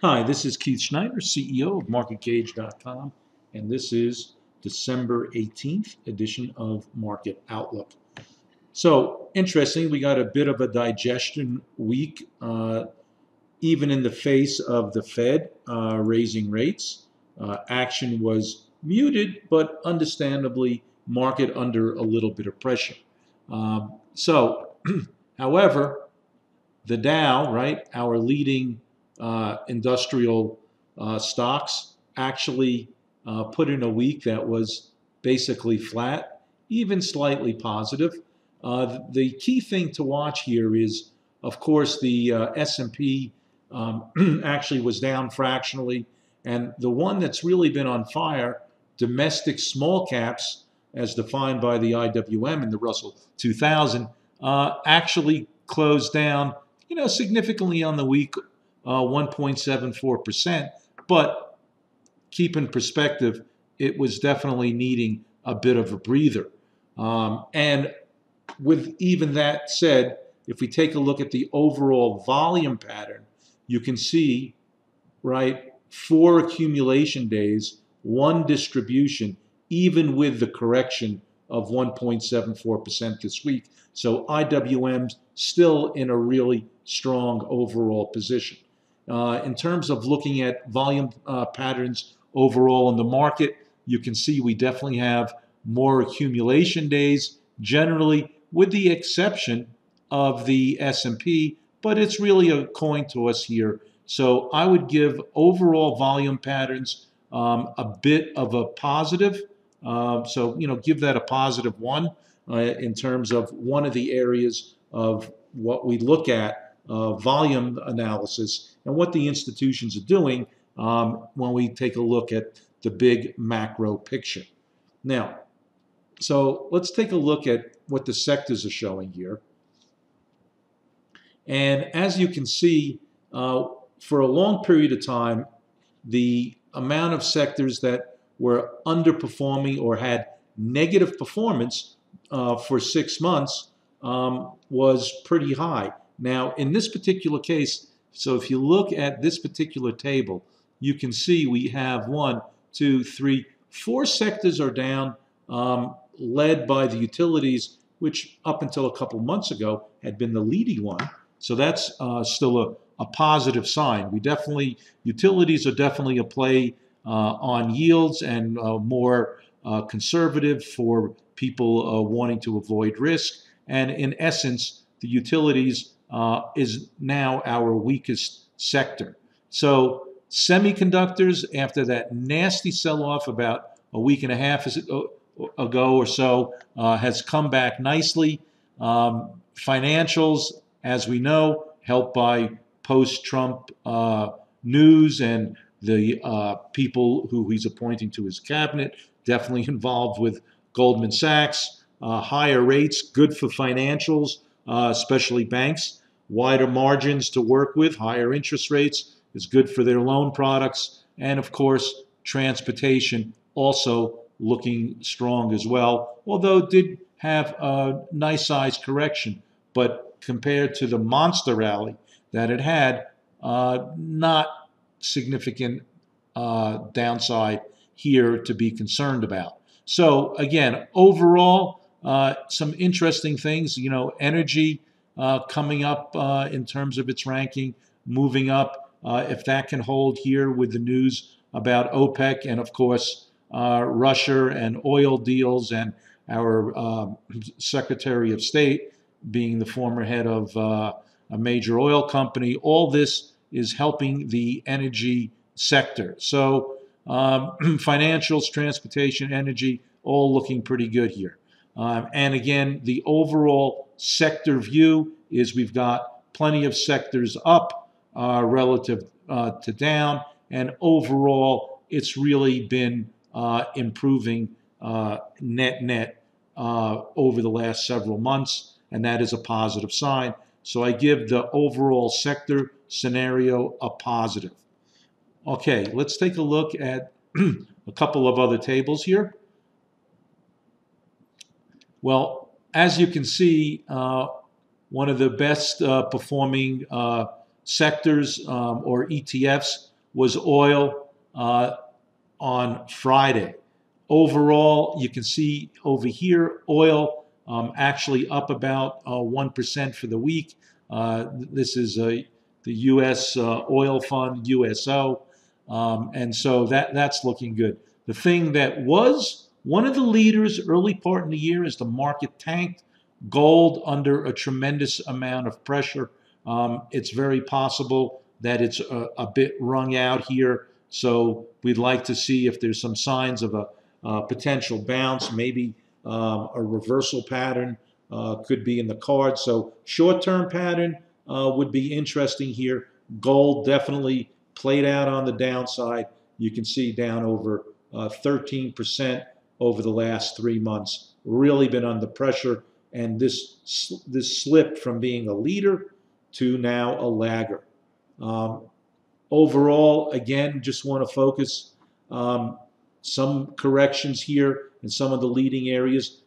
Hi, this is Keith Schneider, CEO of MarketGauge.com, and this is December 18th edition of Market Outlook. So, interesting, we got a bit of a digestion week, even in the face of the Fed raising rates. Action was muted, but understandably, market under a little bit of pressure. However, the Dow, right, our leading industrial stocks, actually put in a week that was basically flat, even slightly positive. The key thing to watch here is, of course, the S&P actually was down fractionally, and the one that's really been on fire, domestic small caps, as defined by the IWM and the Russell 2000, actually closed down significantly on the week, 1.74%. But keep in perspective, it was definitely needing a bit of a breather. And with even that said, if we take a look at the overall volume pattern, you can see, right, 4 accumulation days, 1 distribution, even with the correction of 1.74% this week. So IWM's still in a really strong overall position. In terms of looking at volume patterns overall in the market, you can see we definitely have more accumulation days, generally with the exception of the S&P, but it's really a coin toss here. So I would give overall volume patterns a bit of a positive. Give that a positive 1 in terms of one of the areas of what we look at, volume analysis, and what the institutions are doing when we take a look at the big macro picture. Now, so let's take a look at what the sectors are showing here. And as you can see, for a long period of time, the amount of sectors that were underperforming or had negative performance for 6 months was pretty high. Now, in this particular case, so if you look at this particular table, you can see we have 1, 2, 3, 4 sectors are down, led by the utilities, which up until a couple months ago had been the leading one. So that's still a positive sign. Utilities are definitely a play on yields and more conservative for people wanting to avoid risk. And in essence, the utilities is now our weakest sector. So semiconductors, after that nasty sell-off about a week and a half ago or so, has come back nicely. Financials, as we know, helped by post-Trump news and the people who he's appointing to his cabinet, definitely involved with Goldman Sachs. Higher rates, good for financials, especially banks. Wider margins to work with, higher interest rates is good for their loan products. And of course, transportation also looking strong as well, although it did have a nice size correction. But compared to the monster rally that it had, not significant downside here to be concerned about. So again, overall, some interesting things. Energy coming up in terms of its ranking, moving up. If that can hold here with the news about OPEC and, of course, Russia and oil deals, and our Secretary of State being the former head of a major oil company, all this is helping the energy sector. So financials, transportation, energy, all looking pretty good here. And again, the overall sector view is we've got plenty of sectors up relative to down, and overall, it's really been improving net over the last several months, and that is a positive sign. So I give the overall sector scenario a positive. Okay, let's take a look at a couple of other tables here. Well, as you can see, one of the best performing sectors or ETFs was oil on Friday. Overall, you can see over here, oil actually up about 1% for the week. This is the U.S. Oil Fund, USO, and so that's looking good. The thing that was one of the leaders early part in the year is the market tanked. Gold under a tremendous amount of pressure. It's very possible that it's a bit wrung out here. So we'd like to see if there's some signs of a potential bounce, maybe a reversal pattern could be in the cards. So short-term pattern would be interesting here. Gold definitely played out on the downside. You can see down over 13% over the last 3 months. Really been under pressure, and this slipped from being a leader to now a lagger. Overall, again, just want to focus some corrections here in some of the leading areas.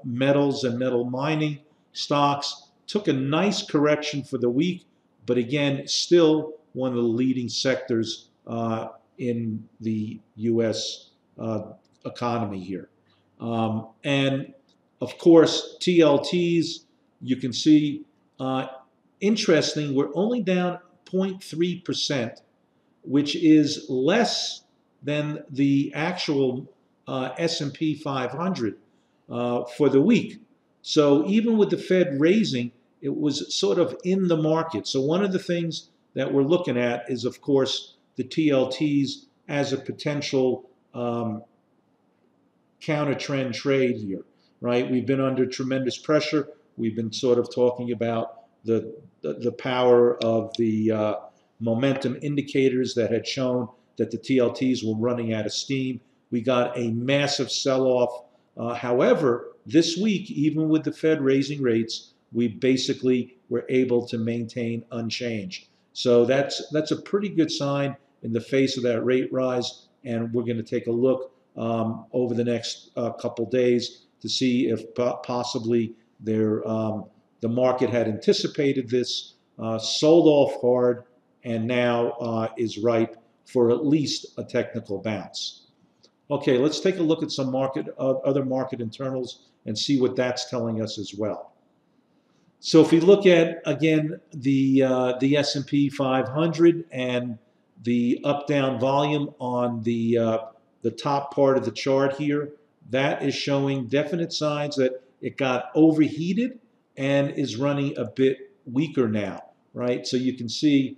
Metals and metal mining stocks took a nice correction for the week, but again, still one of the leading sectors in the U.S. Economy here. And of course, TLTs, you can see, interesting, we're only down 0.3%, which is less than the actual S&P 500 for the week. So even with the Fed raising, it was sort of in the market. So one of the things that we're looking at is, of course, the TLTs as a potential counter-trend trade here, right? We've been under tremendous pressure. We've been sort of talking about the power of the momentum indicators that had shown that the TLTs were running out of steam. We got a massive sell-off. However, this week, even with the Fed raising rates, we basically were able to maintain unchanged. So that's a pretty good sign in the face of that rate rise, and we're going to take a look over the next couple days to see if possibly the market had anticipated this, sold off hard, and now is ripe for at least a technical bounce. Okay, let's take a look at some other market internals and see what that's telling us as well. So if we look at, again, the S&P 500 and the up-down volume on the top part of the chart here, that is showing definite signs that it got overheated and is running a bit weaker now, right? So you can see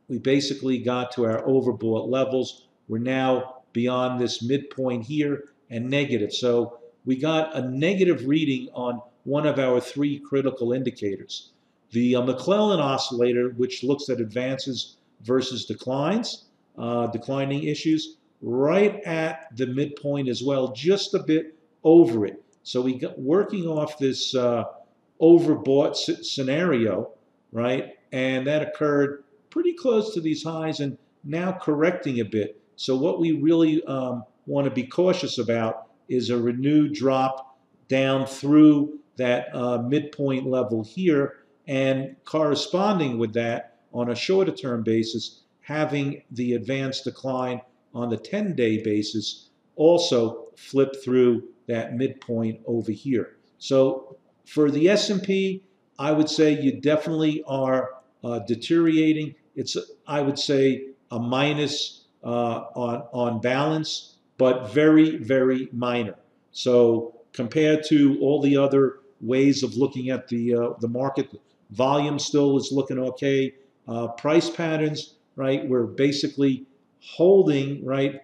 we basically got to our overbought levels. We're now beyond this midpoint here and negative. So we got a negative reading on one of our 3 critical indicators. The McClellan oscillator, which looks at advances versus declines, declining issues, right at the midpoint as well, just a bit over it. So we got working off this overbought scenario, right? And that occurred pretty close to these highs and now correcting a bit. So what we really want to be cautious about is a renewed drop down through that midpoint level here, and corresponding with that on a shorter term basis, having the advanced decline on the 10-day basis also flip through that midpoint over here. So for the S&P, I would say you definitely are deteriorating. It's, I would say, a minus on balance, but very, very minor. So compared to all the other ways of looking at the market, volume still is looking okay. Price patterns, right, we're basically holding right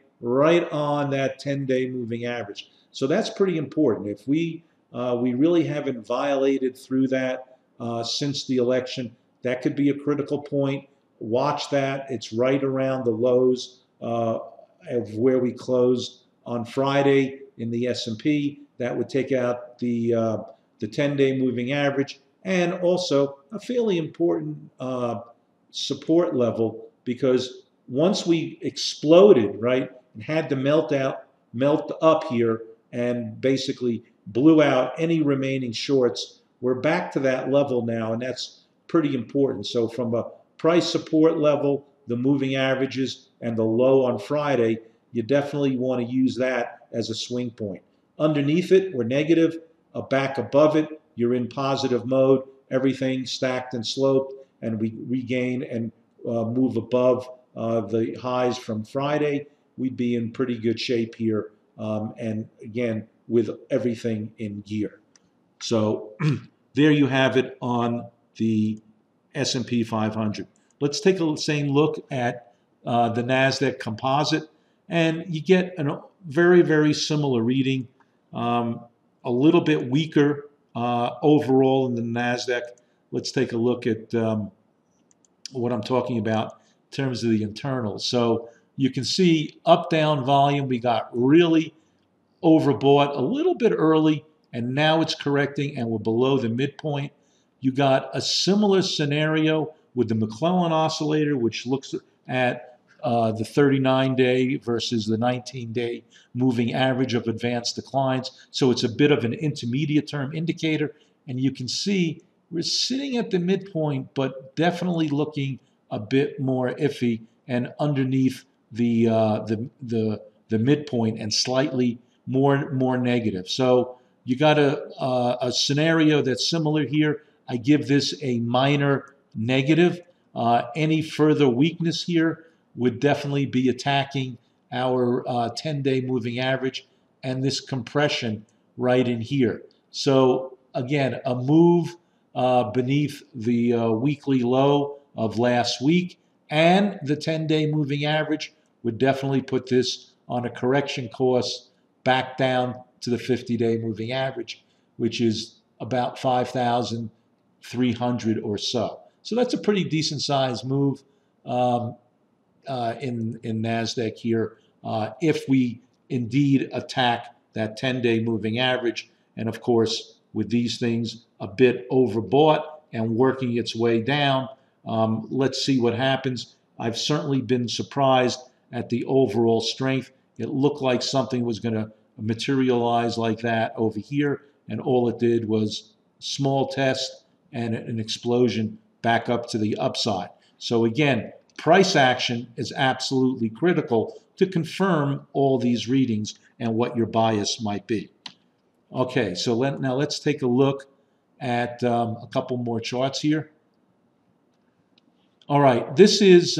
on that 10-day moving average. So that's pretty important. If we really haven't violated through that since the election, that could be a critical point. Watch that. It's right around the lows of where we closed on Friday in the S&P. That would take out the 10-day moving average, and also a fairly important support level, because once we exploded, right, and had to melt up here and basically blew out any remaining shorts, we're back to that level now, and that's pretty important. So from a price support level, the moving averages, and the low on Friday, you definitely want to use that as a swing point. Underneath it, we're negative. Back above it, you're in positive mode. Everything stacked and sloped, and we regain and move above the highs from Friday. We'd be in pretty good shape here, and again, with everything in gear. So there you have it on the S&P 500. Let's take the same look at the Nasdaq Composite, and you get a very, very similar reading, a little bit weaker overall in the Nasdaq. Let's take a look at what I'm talking about in terms of the internals. So you can see up-down volume, we got really overbought a little bit early, and now it's correcting and we're below the midpoint. You got a similar scenario with the McClellan oscillator, which looks at the 39-day versus the 19-day moving average of advanced declines. So it's a bit of an intermediate term indicator, and you can see we're sitting at the midpoint, but definitely looking a bit more iffy and underneath the midpoint and slightly more negative. So you got a scenario that's similar here. I give this a minor negative. Any further weakness here would definitely be attacking our 10-day moving average and this compression right in here. So again, a move beneath the weekly low of last week and the 10-day moving average would definitely put this on a correction course back down to the 50-day moving average, which is about 5,300 or so. So that's a pretty decent sized move in Nasdaq here if we indeed attack that 10-day moving average. And of course, with these things a bit overbought and working its way down, let's see what happens. I've certainly been surprised at the overall strength. It looked like something was going to materialize like that over here, and all it did was small test and an explosion back up to the upside. So again, price action is absolutely critical to confirm all these readings and what your bias might be. Okay, so now let's take a look at a couple more charts here. All right, this is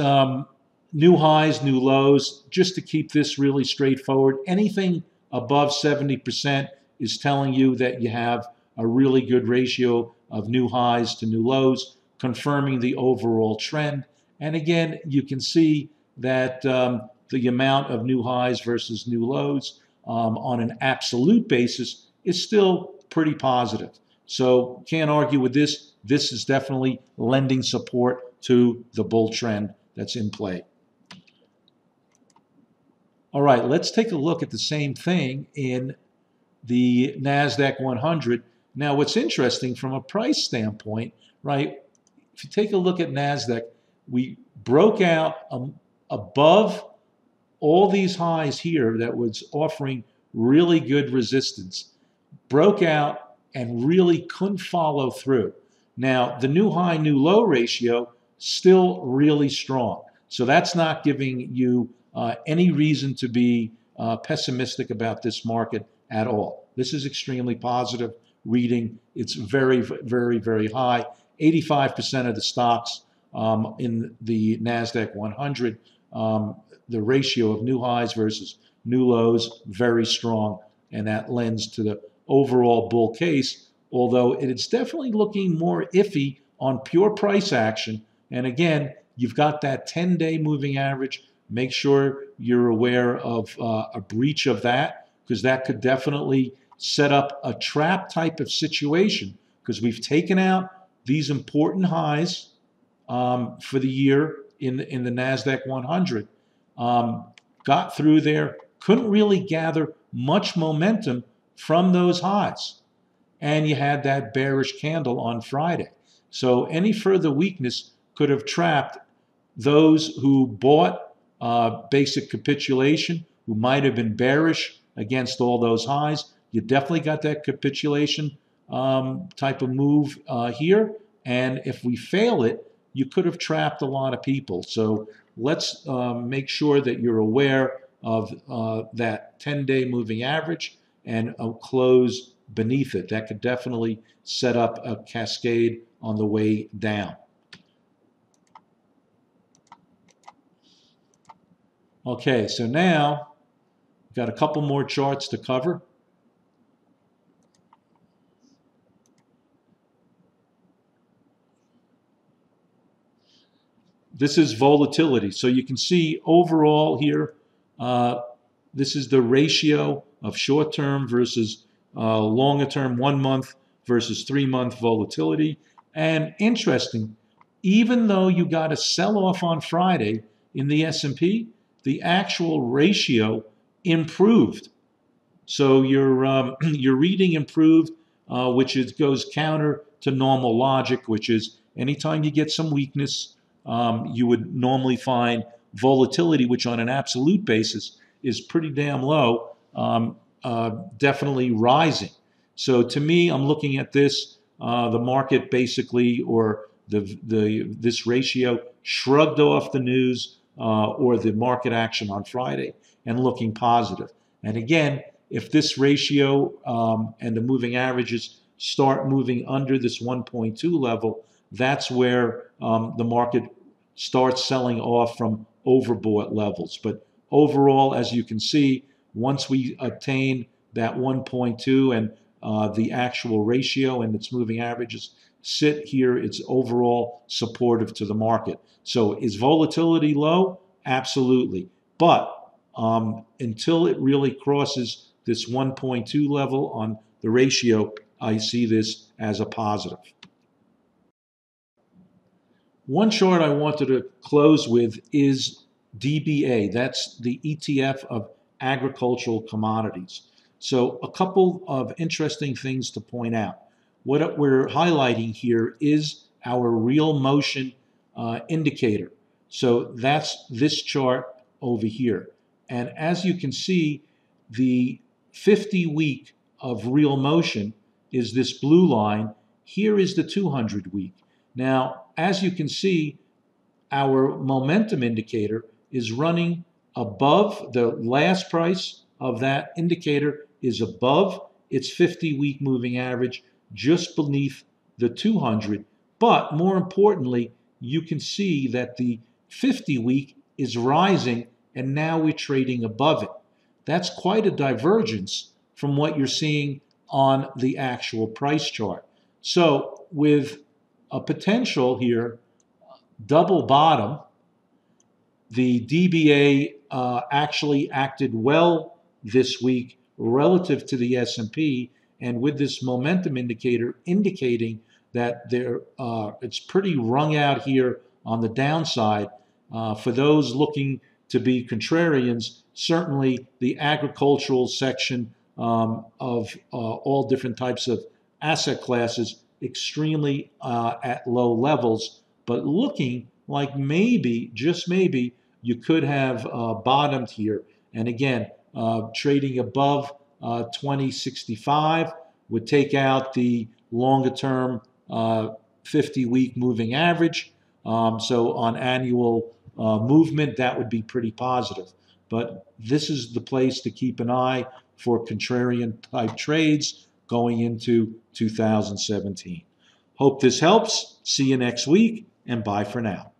new highs, new lows, just to keep this really straightforward. Anything above 70% is telling you that you have a really good ratio of new highs to new lows, confirming the overall trend. And again, you can see that the amount of new highs versus new lows on an absolute basis is still pretty positive. So can't argue with this. This is definitely lending support to the bull trend that's in play. All right, let's take a look at the same thing in the Nasdaq 100. Now, what's interesting from a price standpoint, right, if you take a look at Nasdaq, we broke out above all these highs here that was offering really good resistance, broke out and really couldn't follow through. Now, the new high, new low ratio, still really strong. So that's not giving you any reason to be pessimistic about this market at all. This is extremely positive reading. It's very, very, very high. 85% of the stocks in the Nasdaq 100, the ratio of new highs versus new lows, very strong, and that lends to the overall bull case, although it's definitely looking more iffy on pure price action. And again, you've got that 10-day moving average. Make sure you're aware of a breach of that, because that could definitely set up a trap type of situation, because we've taken out these important highs for the year in the Nasdaq 100, got through there, couldn't really gather much momentum from those highs, and you had that bearish candle on Friday. So any further weakness could have trapped those who bought basic capitulation, who might have been bearish against all those highs. You definitely got that capitulation type of move here. And if we fail it, you could have trapped a lot of people. So let's make sure that you're aware of that 10-day moving average and a close beneath it. That could definitely set up a cascade on the way down. Okay, so now we've got a couple more charts to cover. This is volatility. So you can see overall here, this is the ratio of short-term versus longer-term 1 month versus 3-month volatility. And interesting, even though you got a sell-off on Friday in the S&P, the actual ratio improved. So your reading improved, which goes counter to normal logic, which is anytime you get some weakness, you would normally find volatility, which on an absolute basis is pretty damn low, definitely rising. So to me, I'm looking at this, the market basically, or this ratio shrugged off the news or the market action on Friday and looking positive. And again, if this ratio and the moving averages start moving under this 1.2 level, that's where the market starts selling off from overbought levels. But overall, as you can see, once we attain that 1.2 and the actual ratio and its moving averages sit here, it's overall supportive to the market. So is volatility low? Absolutely. But until it really crosses this 1.2 level on the ratio, I see this as a positive. One chart I wanted to close with is DBA. That's the ETF of agricultural commodities. So a couple of interesting things to point out. What we're highlighting here is our real motion indicator. So that's this chart over here. And as you can see, the 50-week of real motion is this blue line. Here is the 200-week. Now, as you can see, our momentum indicator is running above the last price of that indicator is above its 50-week moving average, just beneath the 200. But more importantly, you can see that the 50-week is rising and now we're trading above it. That's quite a divergence from what you're seeing on the actual price chart. So with a potential here, double bottom, the DBA actually acted well this week relative to the S&P, and with this momentum indicator indicating that it's pretty wrung out here on the downside. For those looking to be contrarians, certainly the agricultural section of all different types of asset classes extremely at low levels, but looking like maybe, just maybe, you could have bottomed here. And again, trading above 2065 would take out the longer term 50-week moving average. So on annual movement, that would be pretty positive. But this is the place to keep an eye for contrarian type trades going into 2017. Hope this helps. See you next week, and bye for now.